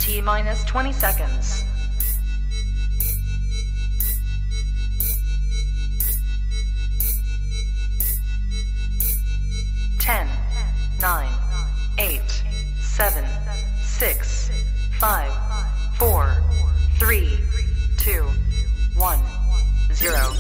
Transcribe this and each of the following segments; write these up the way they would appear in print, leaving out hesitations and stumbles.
T-minus 20 seconds. 10, 9, 8, 7, 6, 5, 4, 3, 2, 1, 0.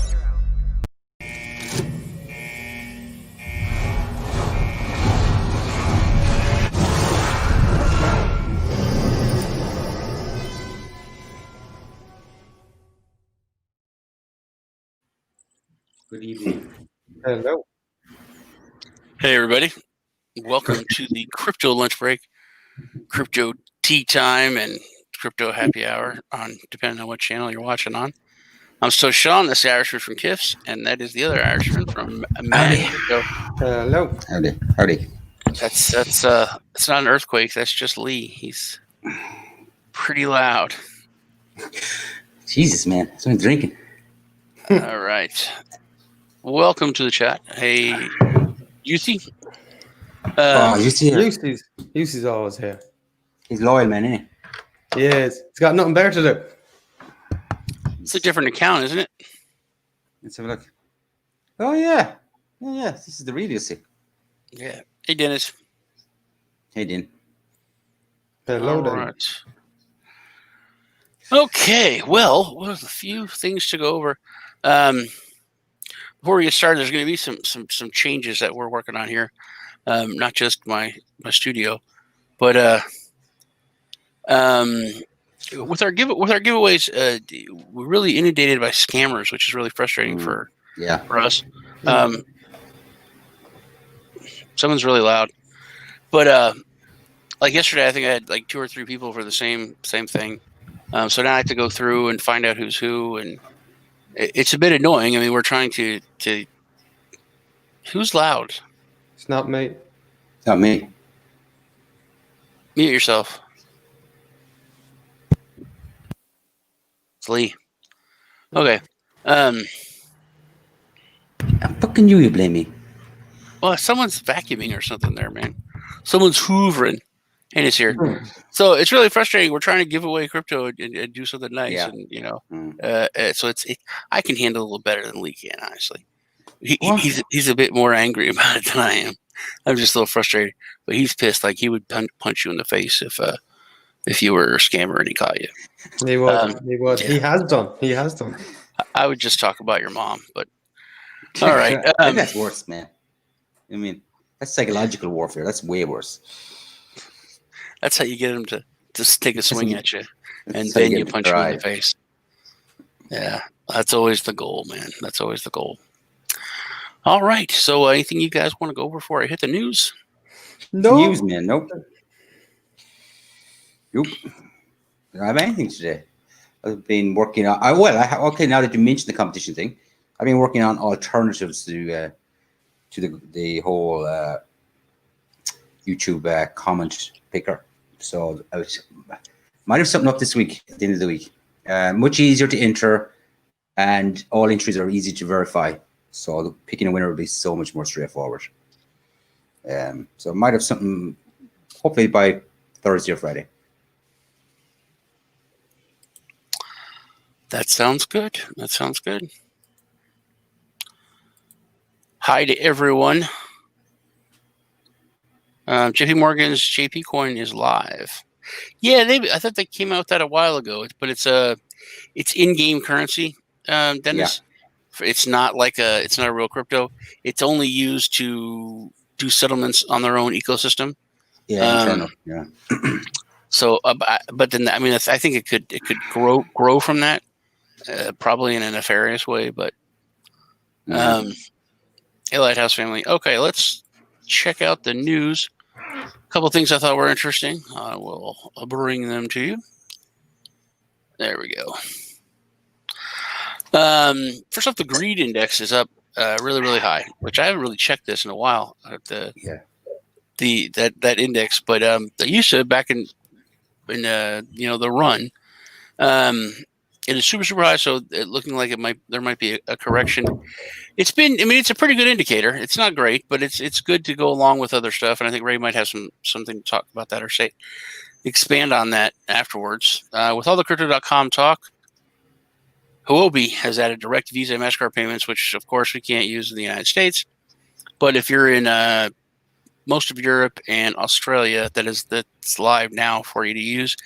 Good evening. Hello. Hey, everybody. Welcome to the crypto lunch break, crypto tea time, and crypto happy hour, on depending on what channel you're watching on. I'm still Sean, that's the Irishman from Kiffs, and that is the other Irishman from Matt. Hello. Howdy. It's not an earthquake. That's just Lee. He's pretty loud. Jesus, man. I've been drinking. All right. Welcome to the chat. Hey, Yusi. Yusi's always here. He's loyal, man, isn't He is. He's got nothing better to do. It's a different account, isn't it? Let's have a look. Oh, yeah. Yeah. This is the real Yusi. Yeah. Hey, Dennis. Hey, Dean. Hello, All then. right. Okay. Well, there's a few things to go over. Before we get started, there's going to be some changes that we're working on here. Not just my studio, but with our giveaways, we're really inundated by scammers, which is really frustrating for us. Someone's really loud, but like yesterday, I think I had like 2 or 3 people for the same thing. So now I have to go through and find out who's who, and it's a bit annoying. I mean, we're trying to who's loud? It's not me. It's not me. Mute yourself. It's Lee. Okay. I'm fucking you blame me. Well, someone's vacuuming or something there, man. Someone's hoovering, and it's here. So it's really frustrating. We're trying to give away crypto and do something nice, and so I can handle it a little better than Lee can, honestly. He's a bit more angry about it than I am. I'm just a little frustrated, but he's pissed. Like he would punch you in the face if you were a scammer and he caught you. He would. Yeah. He has done. I would just talk about your mom, but all right. I think that's worse, man. I mean, that's psychological warfare. That's way worse. That's how you get him to just take a swing at you, and then you punch him in the face. Yeah, that's always the goal, man. That's always the goal. All right. So anything you guys want to go over before I hit the news? No. News, man. Nope. I don't have anything today. I've been working on. Now that you mentioned the competition thing, I've been working on alternatives to the whole YouTube comment picker. So I might have something up this week at the end of the week. Much easier to enter, and all entries are easy to verify. So picking a winner will be so much more straightforward. So I might have something hopefully by Thursday or Friday. That sounds good. Hi to everyone. JP Morgan's JP Coin is live. Yeah, I thought they came out with that a while ago, but it's in-game currency, Dennis. Yeah. It's not it's not a real crypto. It's only used to do settlements on their own ecosystem. Yeah, internal. Yeah. So, but then I mean, I think it could grow from that, probably in a nefarious way. But, hey, Lighthouse family. Okay, let's check out the news. A couple of things I thought were interesting. I will bring them to you. There we go. First off, the greed index is up really, really high, which I haven't really checked this in a while. That index, but I used to back in the run. It is super, super high, so looking like there might be a correction. It's a pretty good indicator. It's not great, but it's good to go along with other stuff, and I think Ray might have something to talk about that or say. expand on that afterwards. With all the Crypto.com talk, Huobi has added direct Visa and MasterCard payments, which of course we can't use in the United States. But if you're in most of Europe and Australia, that's live now for you to use,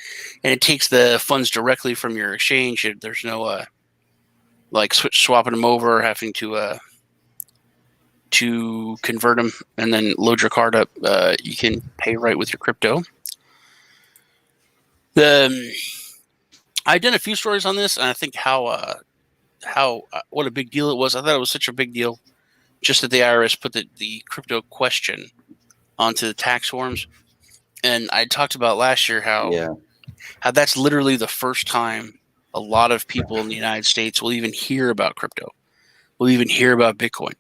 and it takes the funds directly from your exchange. There's no swapping them over, or having to convert them and then load your card up. You can pay right with your crypto. I've done a few stories on this, and I think what a big deal it was. I thought it was such a big deal, just that the IRS put the crypto question onto the tax forms. And I talked about last year how that's literally the first time a lot of people in the United States will even hear about crypto, will even hear about Bitcoin.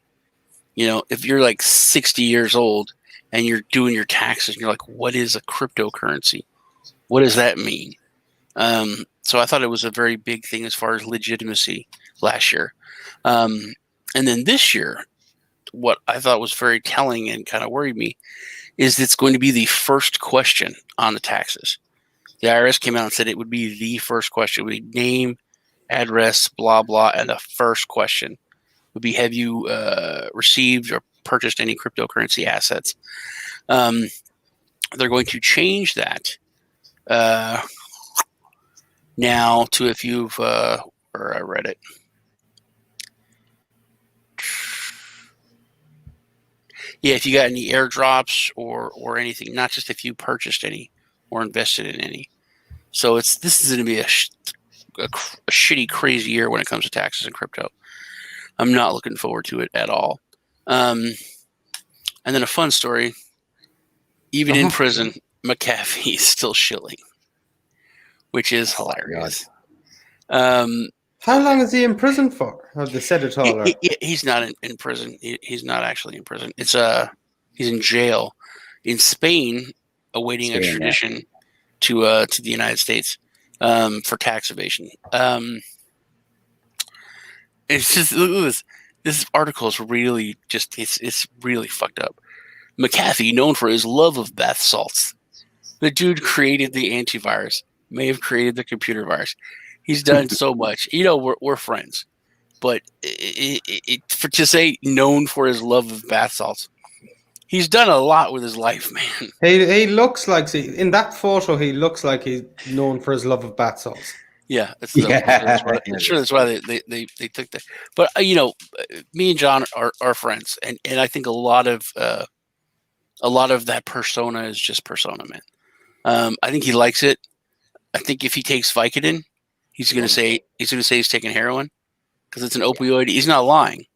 You know, if you're like 60 years old and you're doing your taxes and you're like, what is a cryptocurrency? What does that mean? So I thought it was a very big thing as far as legitimacy last year. And then this year, what I thought was very telling and kind of worried me is it's going to be the first question on the taxes. The IRS came out and said it would be the first question. It would be name, address, blah, blah, and the first question would be, have you received or purchased any cryptocurrency assets? They're going to change that now to, if you've, or I read it. Yeah, if you got any airdrops or anything, not just if you purchased any or invested in any. So this is going to be a shitty, crazy year when it comes to taxes and crypto. I'm not looking forward to it at all. And then a fun story. Even in prison, McAfee is still shilling, which is hilarious. How long is he in prison for? Have they said it all? He's not in prison. He's not actually in prison. It's he's in jail in Spain, awaiting extradition to the United States for tax evasion. It's just, look at this. This article is really just it's really fucked up. McAfee, known for his love of bath salts, the dude created the antivirus, may have created the computer virus. He's done so much. You know, we're friends, but to say known for his love of bath salts, he's done a lot with his life, man. He looks like, in that photo, he looks like he's known for his love of bath salts. Yeah, I'm sure that's why they took that. But you know, me and John are friends, and I think a lot of that persona is just persona, man. I think he likes it. I think if he takes Vicodin, he's gonna say he's taking heroin because it's an opioid. He's not lying,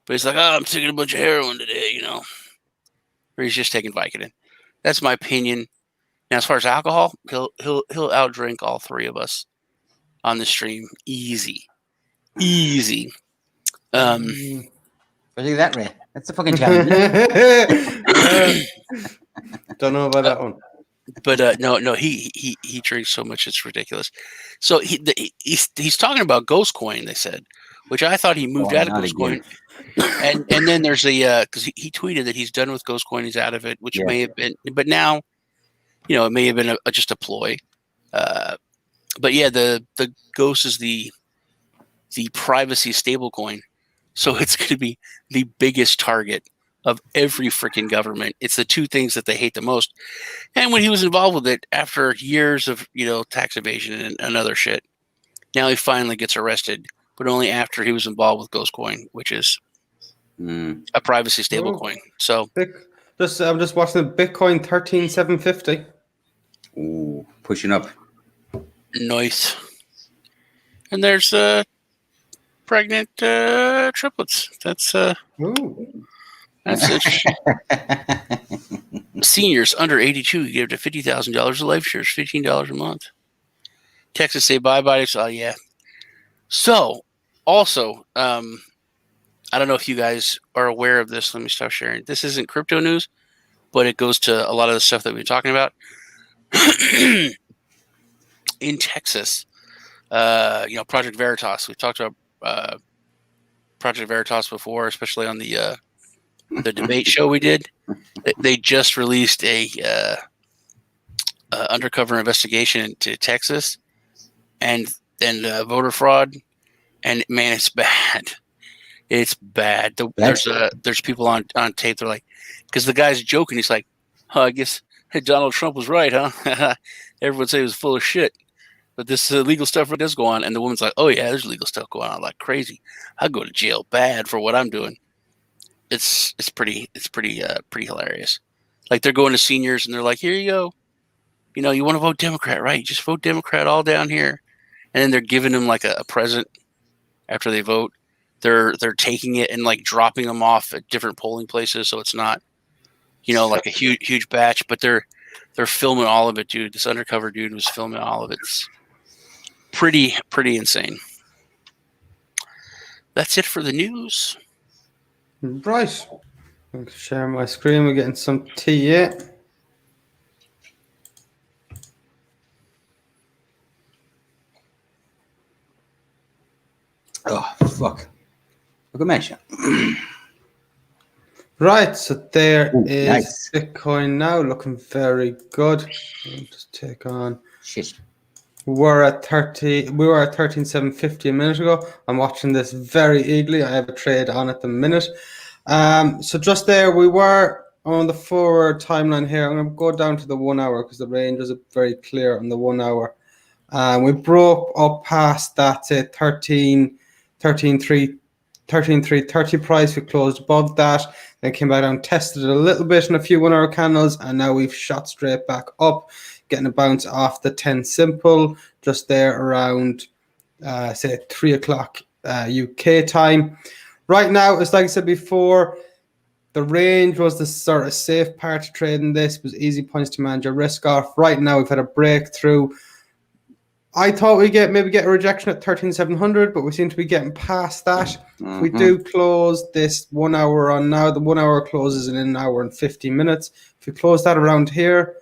but he's like, oh, I'm taking a bunch of heroin today, you know, or he's just taking Vicodin. That's my opinion. Now, as far as alcohol, he'll outdrink all three of us on the stream, easy. What do you think of that, Ray? That's a fucking challenge. Don't know about that one. But no, he drinks so much it's ridiculous. So he's talking about Ghostcoin, they said, which I thought he moved out of Ghostcoin. And then there's because he tweeted that he's done with Ghostcoin, he's out of it, which may have been, but now, you know, it may have been just a ploy. But yeah, the Ghost is the privacy stablecoin, so it's going to be the biggest target of every freaking government. It's the two things that they hate the most. And when he was involved with it, after years of, you know, tax evasion and other shit, now he finally gets arrested, but only after he was involved with Ghostcoin, which is a privacy stablecoin. So I'm just watching the Bitcoin 13,750. Ooh, pushing up. Nice. And there's pregnant triplets. That's it. Seniors under 82 give to $50,000 of life shares, $15 a month. Texas say bye-bye. So, yeah. So, also, I don't know if you guys are aware of this. Let me stop sharing. This isn't crypto news, but it goes to a lot of the stuff that we've been talking about. In Texas, you know, Project Veritas. We've talked about Project Veritas before, especially on the debate show we did. They just released a undercover investigation into Texas and voter fraud, and man, it's bad. It's bad. There's people on tape. They're like, because the guy's joking. He's like, I guess Donald Trump was right, huh? Everyone say he was full of shit. But this legal stuff does go on, and the woman's like, "Oh yeah, there's legal stuff going on like crazy. I go to jail bad for what I'm doing." It's pretty hilarious. Like they're going to seniors, and they're like, "Here you go. You know, you want to vote Democrat, right? Just vote Democrat all down here." And then they're giving them like a present after they vote. They're taking it and like dropping them off at different polling places, so it's not, like a huge batch. But they're filming all of it, dude. This undercover dude was filming all of it. It's pretty insane. That's it for the news. Right. I'm sharing my screen. We're getting some tea yet. Oh, fuck. Look at mention. Right, so there is nice. Bitcoin now, looking very good. I'll just take on. Shit. We were at 13,750 a minute ago. I'm watching this very eagerly. I have a trade on at the minute. So just there, we were on the forward timeline here. I'm going to go down to the 1 hour because the range is very clear on the 1 hour. We broke up past that 13,330 price. We closed above that, then came back down, tested it a little bit in a few 1 hour candles, and now we've shot straight back up, getting a bounce off the 10 simple just there around say 3 o'clock UK time. Right now, it's like I said before, the range was the sort of safe part of trading. This was easy points to manage your risk off. Right now, we've had a breakthrough. I thought we'd maybe get a rejection at 13,700, but we seem to be getting past that. Mm-hmm. If we do close this 1 hour on now, the 1 hour closes in an hour and 50 minutes. If we close that around here,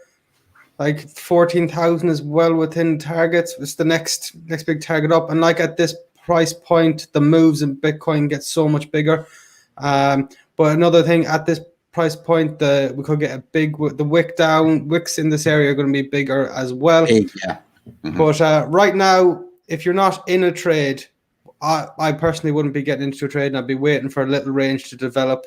like 14,000 is well within targets. It's the next big target up. And like at this price point, the moves in Bitcoin get so much bigger. But another thing, at this price point, we could get the wicks in this area are going to be bigger as well. Yeah. Mm-hmm. But right now, if you're not in a trade, I personally wouldn't be getting into a trade, and I'd be waiting for a little range to develop.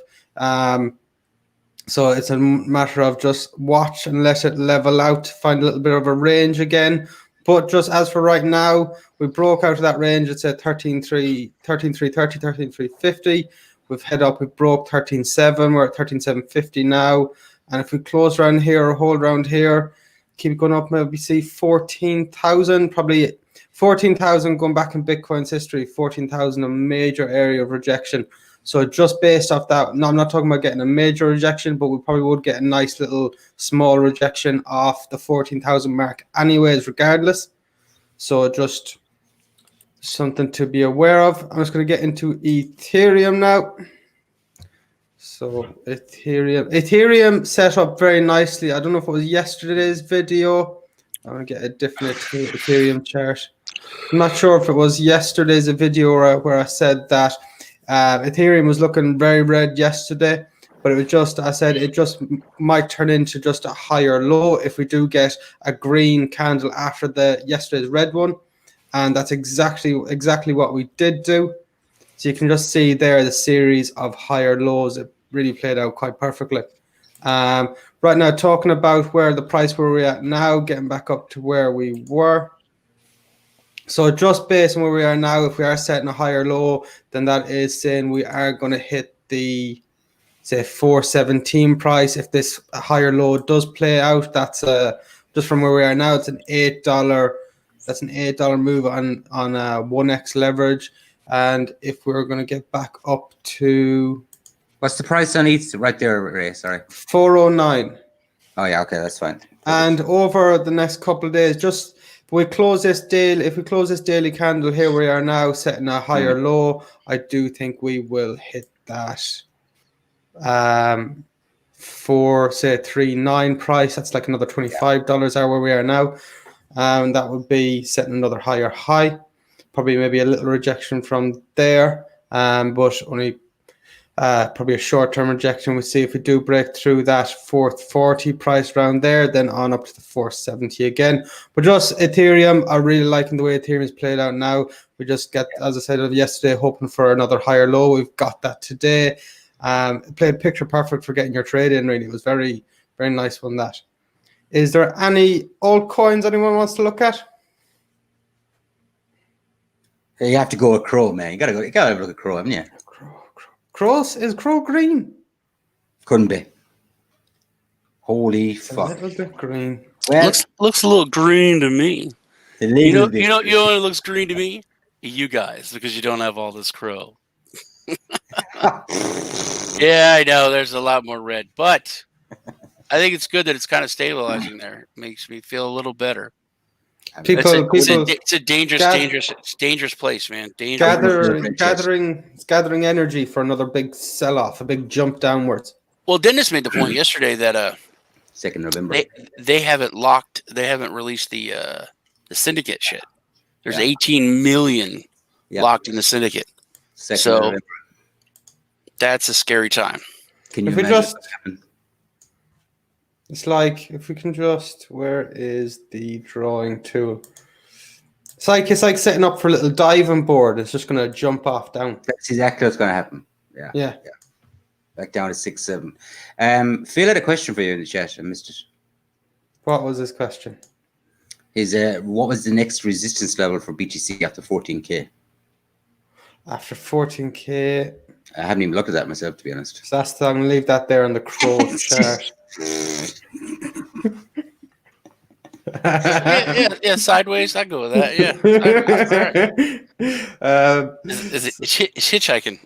So it's a matter of just watch and let it level out, find a little bit of a range again. But just as for right now, we broke out of that range. It's at 13,330, 13,350. We've head up, we broke 13,700. We're at 13,750 now. And if we close around here or hold around here, keep going up, maybe see 14,000, probably 14,000 going back in Bitcoin's history, 14,000 a major area of rejection. So just based off that, no, I'm not talking about getting a major rejection, but we probably would get a nice little small rejection off the 14,000 mark anyways, regardless. So just something to be aware of. I'm just going to get into Ethereum now. So Ethereum set up very nicely. I don't know if it was yesterday's video. I want to get a different Ethereum chart. I'm not sure if it was yesterday's video where I said that Ethereum was looking very red yesterday, but it was just, I said it just might turn into just a higher low if we do get a green candle after yesterday's red one. And that's exactly what we did do. So you can just see there the series of higher lows. It really played out quite perfectly. Right now, talking about where we're at now, getting back up to where we were. So just based on where we are now, if we are setting a higher low, then that is saying we are going to hit the, say, 417 price. If this higher low does play out, that's just from where we are now, it's an $8. That's an $8 move on 1x leverage. And if we're going to get back up to... What's the price on ETH right there, Ray? Sorry. 409. Oh, yeah, okay, that's fine. And over the next couple of days, just... If we close this daily candle here, we are now setting a higher low. I do think we will hit that for, say, 3.9 price. That's like another $25 are where we are now. That would be setting another higher high. Probably maybe a little rejection from there, but only Probably a short-term rejection. We'll see if we do break through that 440 price around there, then on up to the 470 again. But just Ethereum, I really liking the way Ethereum is played out now. We just get, as I said yesterday, hoping for another higher low. We've got that today. It played picture perfect for getting your trade in, really. It was very, very nice one, that. Is there any altcoins anyone wants to look at? You have to go with Crow, man. You gotta have a look at Crow, haven't you? Is Crow green? Couldn't be. Holy It's fuck. a little bit green. Well, Looks a little green to me. a You little know, bit. you know, you know what looks green to me? You guys, because you don't have all this crow. Yeah, I know. There's a lot more red, but I think it's good that it's kind of stabilizing there. It makes me feel a little better. It's a dangerous place, man. Gathering energy for another big sell-off, a big jump downwards. Well, Dennis made the point yesterday that 2nd November. They haven't locked. They haven't released the syndicate shit. There's 18 million locked in the syndicate. 2nd So November. That's a scary time. Can you If we imagine just- what happened? It's like, if we can just, where is the drawing tool? It's like setting up for a little diving board. It's just going to jump off down. That's exactly what's going to happen. Yeah. Back down to 6-7. Phil had a question for you in the chat. I missed it. What was this question? What was the next resistance level for BTC after 14K? After 14K. I haven't even looked at that myself, to be honest. So I'm going to leave that there on the Crow chart. Yeah, sideways. I go with that. Yeah. Is it hitchhiking?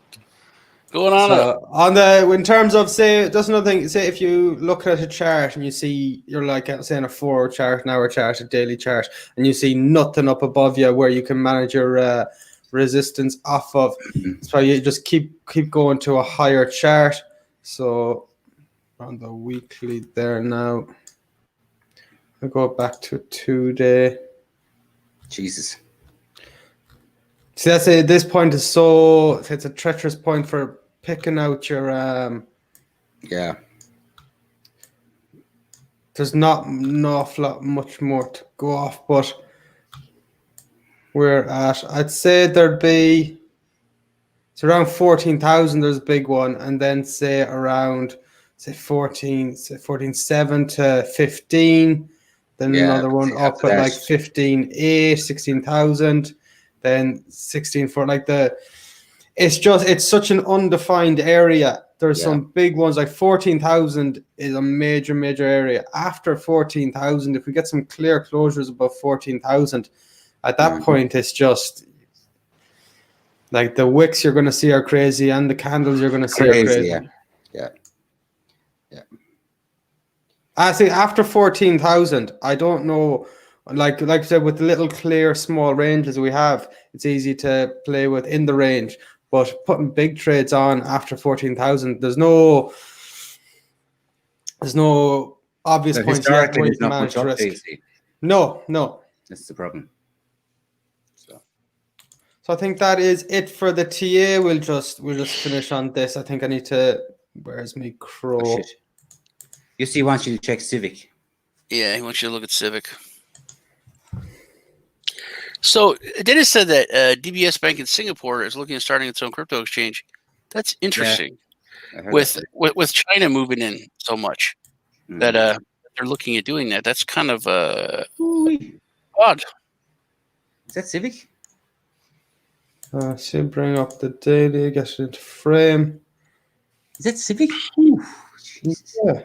Going on. In terms of, say, just another thing. Say if you look at a chart and you see, you're like saying a 4-hour chart, an hour chart, a daily chart, and you see nothing up above you where you can manage your resistance off of. So you just keep going to a higher chart. So on the weekly there now. I'll go back to 2-day. Jesus. See, that's it. This point is so, it's a treacherous point for picking out your Yeah. There's not an awful lot much more to go off, but we're at, I'd say there'd be, it's around 14,000, there's a big one, and then say around, say 14.7 to 15, then another one up at like 15.8, 16,000, then 16 for like it's such an undefined area. There's some big ones, like 14,000 is a major area. After 14,000, if we get some clear closures above 14,000, at that point, it's just like the wicks you're going to see are crazy and the candles you're going to see are crazy. Yeah. I think after 14,000, I don't know. Like I said, with the little clear small ranges we have, it's easy to play with in the range. But putting big trades on after 14,000, there's no obvious points yet where you can manage risk. No. That's the problem. So I think that is it for the TA. We'll just finish on this. I think I need to. Where's my Crow? Oh, shit. You see, he wants you to check Civic. Yeah, he wants you to look at Civic. So Dennis said that DBS Bank in Singapore is looking at starting its own crypto exchange. That's interesting. Yeah, with China moving in so much that they're looking at doing that. That's kind of odd. Is that Civic? So bring up the daily, get it into frame. Is that Civic? Ooh, Jesus. Yeah.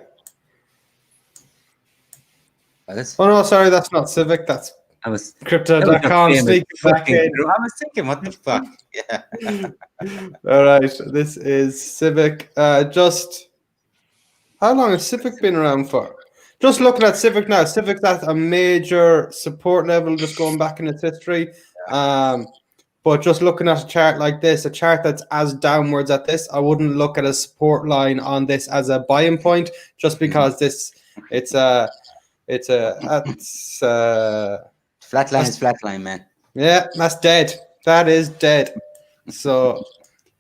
Oh, no, sorry, that's not Civic. That's Crypto.com. I was thinking, what the fuck? Yeah. All right, this is Civic. Just how long has Civic been around for? Just looking at Civic now. Civic's at a major support level, just going back in its history. But just looking at a chart like this, a chart that's as downwards at this, I wouldn't look at a support line on this as a buying point, just because it's flat line is flat line, man. Yeah, that's dead. That is dead. So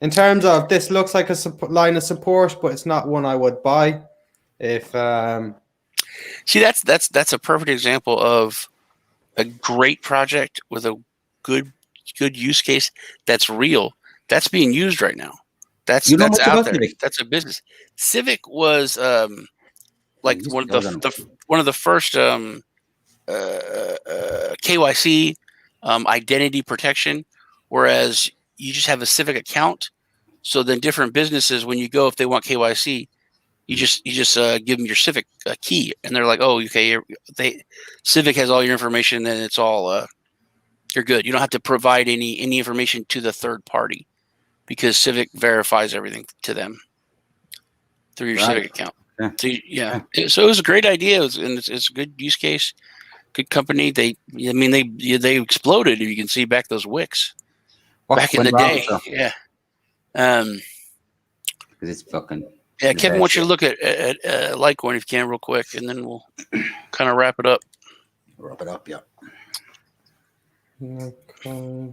In terms of this, looks like a line of support, but it's not one I would buy. If see, that's a perfect example of a great project with a good use case that's real. That's being used right now. That's much out about there. Civic? That's a business. Civic was like Used one to of know the first KYC identity protection, whereas you just have a Civic account. So then different businesses, when you go, if they want KYC, you just give them your Civic key, and they're like, oh, okay, Civic has all your information, and it's all you're good. You don't have to provide any information to the third party because Civic verifies everything to them through your Civic account. Yeah. So, so it was a great idea, and it's a good use case, good company. They exploded. You can see back those wicks back in the day. Yeah. Because it's fucking. Yeah, Kevin, why don't you look at Litecoin if you can real quick, and then we'll kind of wrap it up. Wrap it up, yeah. Okay.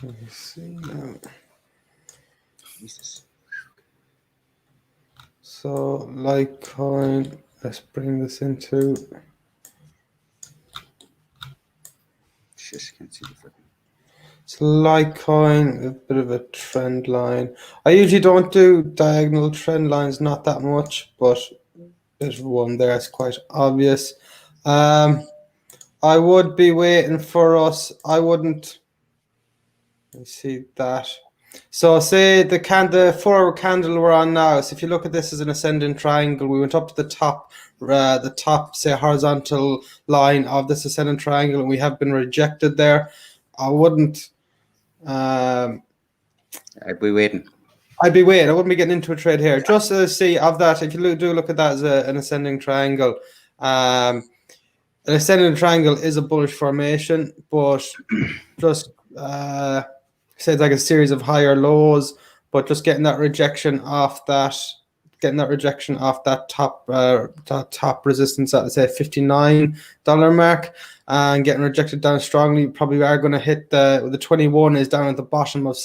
Let me see now. Jesus. So Litecoin, let's bring this into. Shit, can't see the fucking. So Litecoin, a bit of a trend line. I usually don't do diagonal trend lines, not that much, but there's one there. It's quite obvious. I would be waiting for us. I wouldn't. Let me see that. So say the 4-hour candle we're on now. So if you look at this as an ascending triangle, we went up to the top, say horizontal line of this ascending triangle, and we have been rejected there. I wouldn't. I'd be waiting. I'd be waiting. I wouldn't be getting into a trade here. Just to see of that, if you look at that as an ascending triangle, an ascending triangle is a bullish formation, but just say it's like a series of higher lows, but just getting that rejection off that top resistance at, say, $59 mark, and getting rejected down strongly, probably are going to hit the 21 is down at the bottom of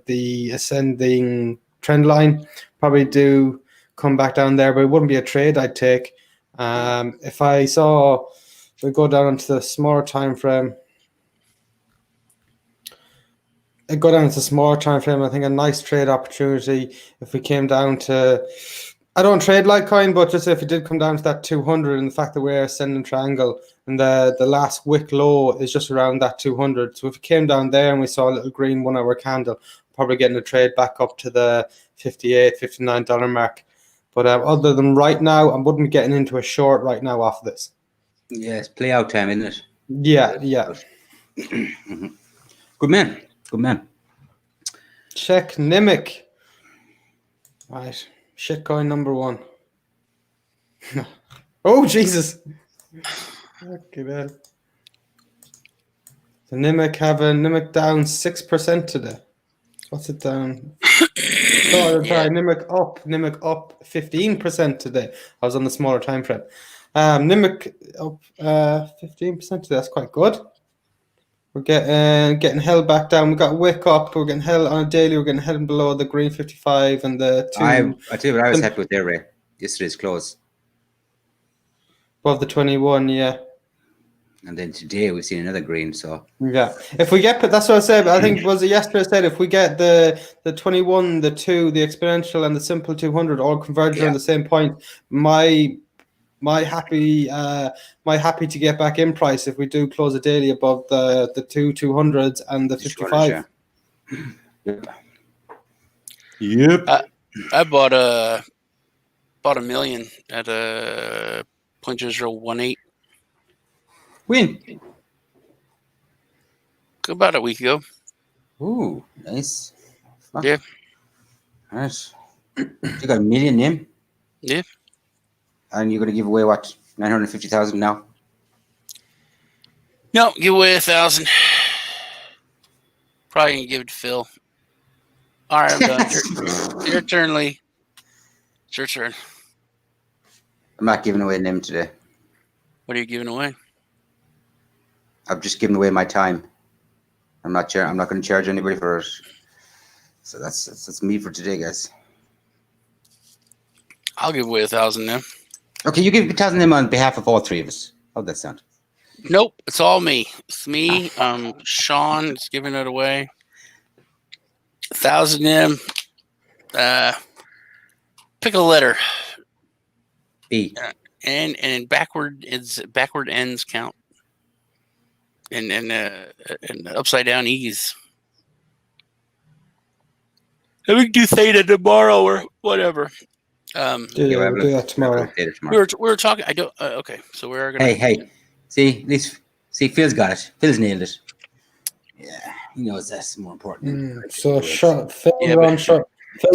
the ascending trend line. Probably do come back down there, but it wouldn't be a trade I'd take. If we go down into the smaller time frame. I think a nice trade opportunity if we came down to, I don't trade Litecoin, but just if it did come down to that 200, and the fact that we're ascending triangle and the last wick low is just around that 200. So if it came down there and we saw a little green 1 hour candle, probably getting a trade back up to the $58, $59 mark. But other than right now, I wouldn't be getting into a short right now off this. Yeah, it's play out time, isn't it? Yeah. Good man. Check Nimiq. Right. Shitcoin number 1. Oh, Jesus. Okay, man. The Nimiq down 6% today. What's it down? Nimiq up 15% today. I was on the smaller time frame. Nimiq up 15% today. That's quite good. We're getting held back down. We got wick up. We're getting held on a daily. We're getting held below the green 55 and the 2. I tell you what, I was happy with their rate. Yesterday's close. Above the 21, yeah. And then today we've seen another green. So yeah, if we get, that's what I said. I think was it yesterday I said if we get the 21, the 2, the exponential, and the simple 200 all converge on the same point, my happy to get back in price if we do close a daily above the 200s and the 55. Yep. I bought a million at a 0.0018. When? About a week ago. Ooh, nice. Fuck. Yeah. Nice. You got a million in? Yeah. And you're going to give away what? 950,000 now? No, give away 1,000. Probably going to give it to Phil. All right, I'm done. Your turn, Lee. It's your turn. I'm not giving away a name today. What are you giving away? I've just given away my time. I'm not going to charge anybody for it. So that's me for today, guys. I'll give away 1,000 then. Okay, you give 1,000 them on behalf of all three of us. How'd that sound? Nope, it's all me. It's me. Sean is giving it away. 1,000 them. Pick a letter. B. And backward ends count. And upside down E's. And we can do theta tomorrow or whatever. We'll do that tomorrow. We were talking. I don't. Okay, so we're gonna. Hey. See, at least Phil's got it. Phil's nailed it. Yeah, he knows that's more important. So Phil's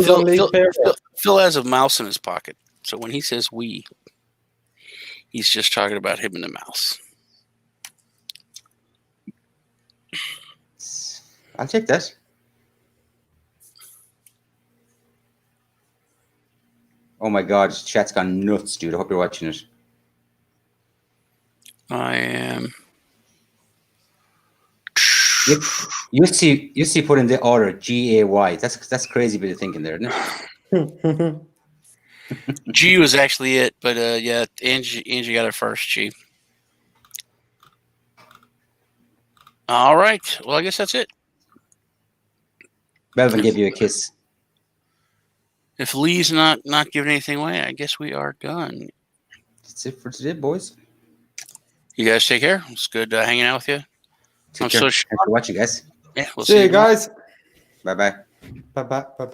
on lead pair. Phil has a mouse in his pocket, so when he says "we," he's just talking about him and the mouse. I'll take that. Oh my God, chat's gone nuts, dude. I hope you're watching it. I am. You see, put in the order GAY. That's crazy bit of thinking there, isn't it? G was actually it, but yeah, Angie got it first. G. All right. Well, I guess that's it. Melvin gave you a kiss. If Lee's not giving anything away, I guess we are done. That's it for today, boys. You guys take care. It's good hanging out with you. Take care. Thanks for watching, guys. Yeah, we'll see you guys. Bye-bye. Bye-bye. Bye-bye.